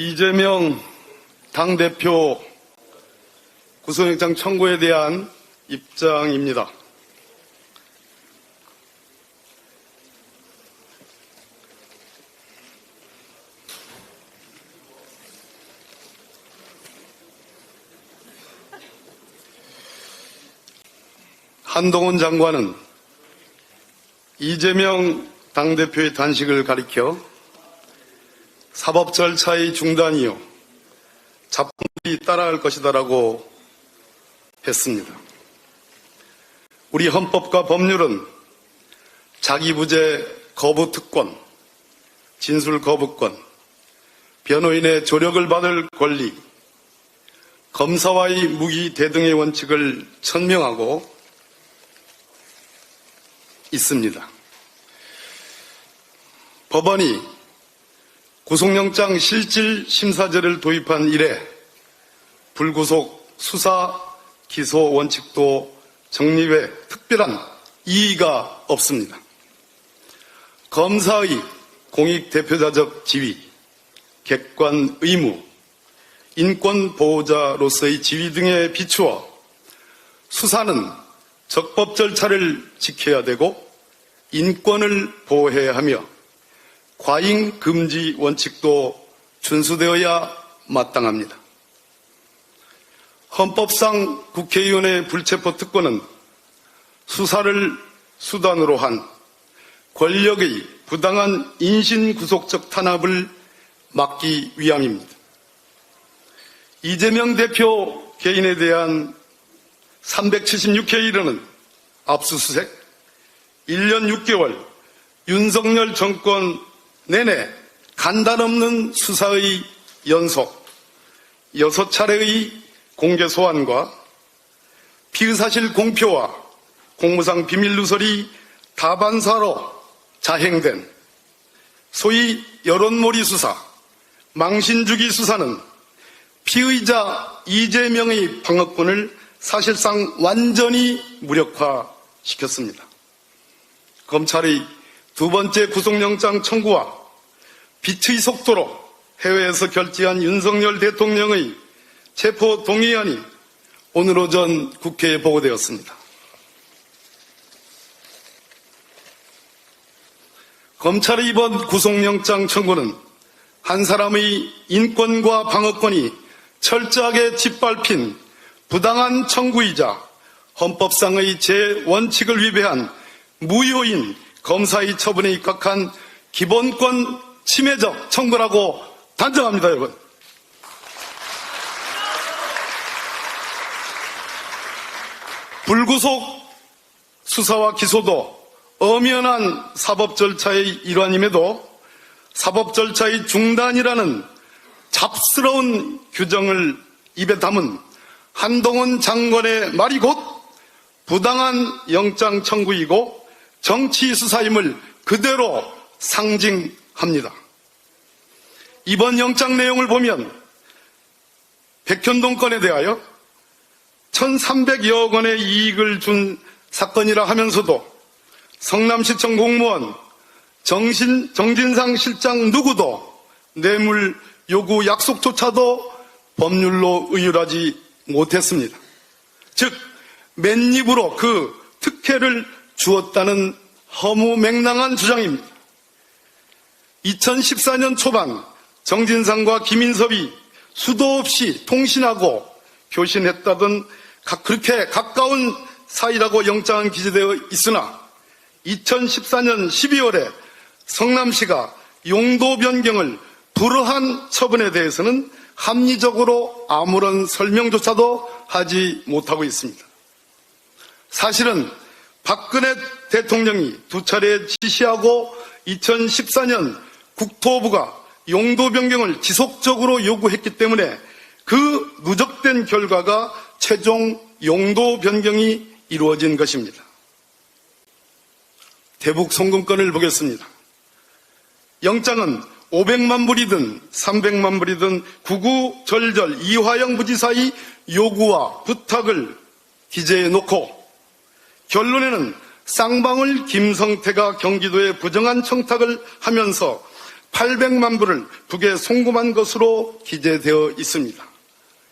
이재명 당대표 구속영장 청구에 대한 입장입니다. 한동훈 장관은 이재명 당대표의 단식을 가리켜 사법 절차의 중단이요 자본주의 따라할 것이다라고 했습니다. 우리 헌법과 법률은 자기부재 거부특권, 진술거부권, 변호인의 조력을 받을 권리, 검사와의 무기 대등의 원칙을 천명하고 있습니다. 법원이 구속영장 실질 심사제를 도입한 이래 불구속 수사 기소 원칙도 정립에 특별한 이의가 없습니다. 검사의 공익 대표자적 지위, 객관 의무, 인권 보호자로서의 지위 등에 비추어 수사는 적법 절차를 지켜야 되고 인권을 보호해야 하며 과잉 금지 원칙도 준수되어야 마땅합니다. 헌법상 국회의원의 불체포 특권은 수사를 수단으로 한 권력의 부당한 인신구속적 탄압을 막기 위함입니다. 이재명 대표 개인에 대한 376회에 이르는 압수수색, 1년 6개월 윤석열 정권 내내 간단없는 수사의 연속, 6차례의 공개 소환과 피의사실 공표와 공무상 비밀 누설이 다반사로 자행된 소위 여론몰이 수사, 망신주기 수사는 피의자 이재명의 방어권을 사실상 완전히 무력화시켰습니다. 검찰의 두 번째 구속영장 청구와 빛의 속도로 해외에서 결재한 윤석열 대통령의 체포 동의안이 오늘 오전 국회에 보고되었습니다. 검찰의 이번 구속영장 청구는 한 사람의 인권과 방어권이 철저하게 짓밟힌 부당한 청구이자 헌법상의 제원칙을 위배한 무효인 검사의 처분에 입각한 기본권 침해적 청구라고 단정합니다, 여러분. 불구속 수사와 기소도 엄연한 사법 절차의 일환임에도 사법 절차의 중단이라는 잡스러운 규정을 입에 담은 한동훈 장관의 말이 곧 부당한 영장 청구이고 정치 수사임을 그대로 상징합니다. 이번 영장 내용을 보면 백현동 건에 대하여 1,300여 원의 이익을 준 사건이라 하면서도 성남시청 공무원 정진상 실장 누구도 뇌물 요구 약속조차도 법률로 의율하지 못했습니다. 즉 맨입으로 그 특혜를 주었다는 허무맹랑한 주장입니다. 2014년 초반 정진상과 김인섭이 수도 없이 통신하고 교신했다던 그렇게 가까운 사이라고 영장은 기재되어 있으나 2014년 12월에 성남시가 용도 변경을 불허한 처분에 대해서는 합리적으로 아무런 설명조차도 하지 못하고 있습니다. 사실은 박근혜 대통령이 두 차례 지시하고 2014년 국토부가 용도 변경을 지속적으로 요구했기 때문에 그 누적된 결과가 최종 용도 변경이 이루어진 것입니다. 대북 송금건을 보겠습니다. 영장은 500만 불이든 300만 불이든 구구절절 이화영 부지사의 요구와 부탁을 기재해 놓고 결론에는 쌍방울 김성태가 경기도에 부정한 청탁을 하면서 800만 불을 북에 송금한 것으로 기재되어 있습니다.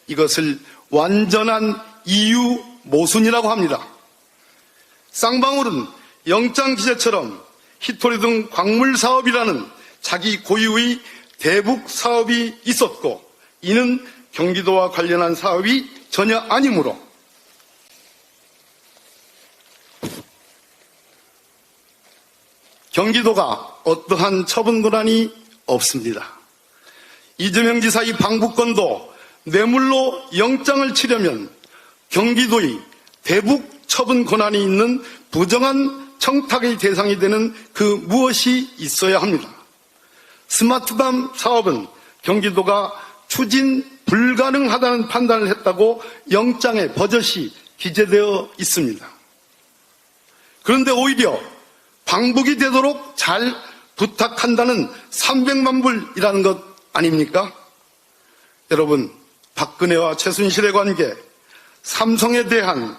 이것을 완전한 이유 모순이라고 합니다. 쌍방울은 영장 기재처럼 히토리 등 광물 사업이라는 자기 고유의 대북 사업이 있었고, 이는 경기도와 관련한 사업이 전혀 아니므로 경기도가 어떠한 처분 권한이 없습니다. 이재명 지사의 방북권도 뇌물로 영장을 치려면 경기도의 대북 처분 권한이 있는 부정한 청탁의 대상이 되는 그 무엇이 있어야 합니다. 스마트밤 사업은 경기도가 추진 불가능하다는 판단을 했다고 영장에 버젓이 기재되어 있습니다. 그런데 오히려 방북이 되도록 잘 부탁한다는 300만 불이라는 것 아닙니까? 여러분, 박근혜와 최순실의 관계, 삼성에 대한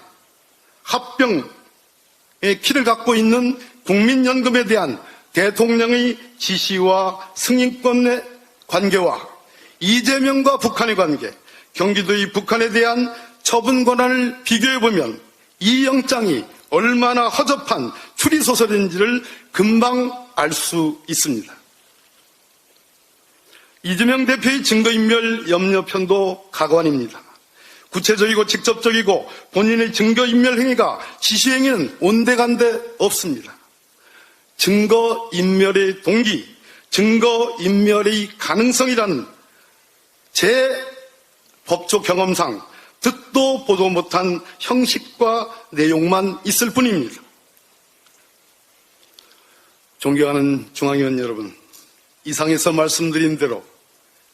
합병의 키를 갖고 있는 국민연금에 대한 대통령의 지시와 승인권의 관계와 이재명과 북한의 관계, 경기도의 북한에 대한 처분 권한을 비교해보면 이 영장이 얼마나 허접한 추리소설인지를 금방 알 수 있습니다. 이재명 대표의 증거인멸 염려편도 가관입니다. 구체적이고 직접적이고 본인의 증거인멸 행위가 지시행위는 온데간데 없습니다. 증거인멸의 동기, 증거인멸의 가능성이라는 제 법조 경험상 듣도 보도 못한 형식과 내용만 있을 뿐입니다. 존경하는 중앙위원 여러분, 이상에서 말씀드린 대로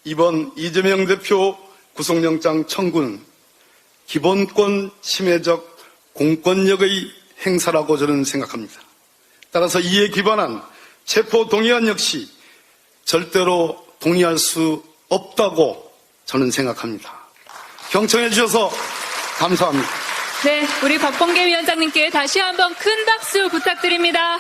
이번 이재명 대표 구속영장 청구는 기본권 침해적 공권력의 행사라고 저는 생각합니다. 따라서 이에 기반한 체포동의안 역시 절대로 동의할 수 없다고 저는 생각합니다. 경청해 주셔서 감사합니다. 네, 우리 박범계 위원장님께 다시 한번 큰 박수 부탁드립니다.